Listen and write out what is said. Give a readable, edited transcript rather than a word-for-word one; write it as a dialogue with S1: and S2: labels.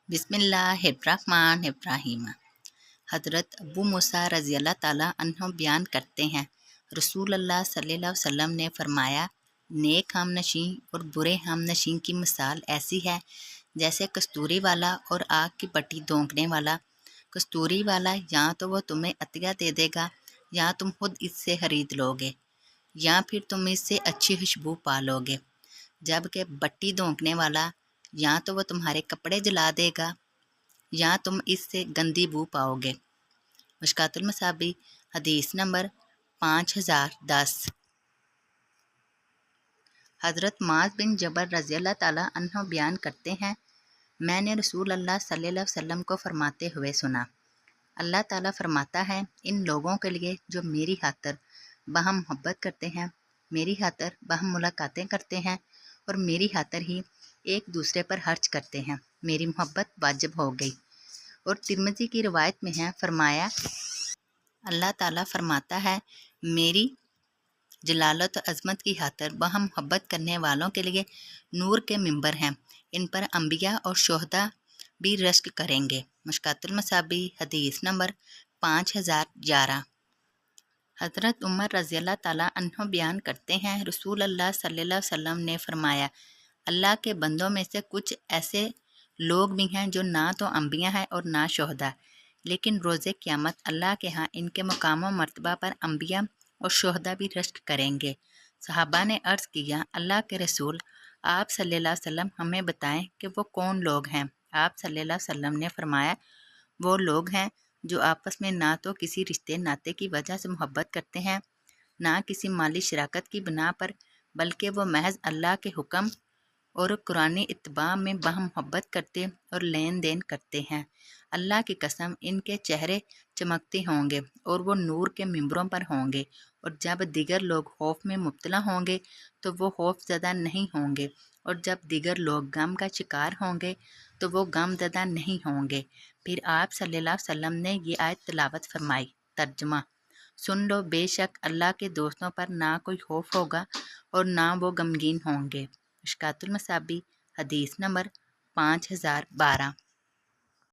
S1: बिस्मिल्लाहिर्रहमानिर्रहीम। हज़रत अबू मूसा रज़ी अल्लाह ताला अन्हो बयान करते हैं, रसूल अल्लाह सल्लल्लाहु अलैहि वसल्लम ने फरमाया, नेक हमनशीं और बुरे हमनशीं की मिसाल ऐसी है जैसे कस्तूरी वाला और आग की पट्टी धोंकने वाला। कस्तूरी वाला या तो वो तुम्हें अतिया दे देगा या तुम खुद इससे खरीद लोगे या फिर तुम इससे अच्छी खुशबू पा लोगे, जबकि बट्टी धोंकने वाला या तो वो तुम्हारे कपड़े जला देगा या तुम इससे गंदी बू पाओगे। मुश्कातुल मसाबी हदीस नंबर 5010। हज़रत माज बिन जबर रज़ी अल्लाह ताला अन्हो बयान करते हैं, मैंने रसूल अल्लाह सल्लल्लाहु अलैहि वसल्लम को फरमाते हुए सुना, अल्लाह ताला फरमाता है, इन लोगों के लिए जो मेरी खातिर बाहम मोहब्बत करते हैं, मेरी खातिर बाहम मुलाकातें करते हैं और मेरी खातिर ही एक दूसरे पर खर्च करते हैं, मेरी मोहब्बत वाजिब हो गई। और तिरमिज़ी की रिवायत में है, फरमाया अल्लाह ताला फरमाता है, मेरी जलालत और अज़मत की खातिर बाहम मोहब्बत करने वालों के लिए नूर के मिंबर हैं, इन पर अंबिया और शोहदा भी रश्क करेंगे। मुश्कातुल मसाबी हदीस नंबर 5011। हज़रत उमर रज़ी अल्लाह ताला अन्हो बयान करते हैं, रसूल अल्लाह सल्लल्लाहु अलैहि वसल्लम ने फरमाया, अल्लाह के बंदों में से कुछ ऐसे लोग भी हैं जो ना तो अंबिया हैं और ना शोहदा, लेकिन रोज़े क़यामत अल्लाह के यहाँ इनके मुकाम व मर्तबा पर अंबिया और शोहदा भी रश्क करेंगे। सहाबा ने अर्ज़ किया, अल्लाह के रसूल आप सल्लल्लाहु अलैहि वसल्लम हमें बताएं कि वो कौन लोग हैं। आप सल्लल्लाहु अलैहि वसल्लम ने फरमाया, वो लोग हैं जो आपस में ना तो किसी रिश्ते नाते की वजह से मोहब्बत करते हैं, ना किसी माली शराकत की बिना पर, बल्कि वो महज अल्लाह के हुक्म और कुरानी इत्तबा में बाहम मोहब्बत करते और लेन देन करते हैं। अल्लाह की कसम, इनके चेहरे चमकते होंगे और वो नूर के मिंबरों पर होंगे, और जब दिगर लोग खौफ में मुब्तला होंगे तो वो खौफ ज़दा नहीं होंगे, और जब दिगर लोग गम का शिकार होंगे तो वो गम ज़दा नहीं होंगे। फिर आप सल्लल्लाहु अलैहि वसल्लम ने ये आयत तिलावत फरमाई। तर्जुमा, सुन लो, बेशक अल्लाह के दोस्तों पर ना कोई खौफ होगा और ना वो गमगीन होंगे। मुश्कातुल मसाबी हदीस नंबर 5012।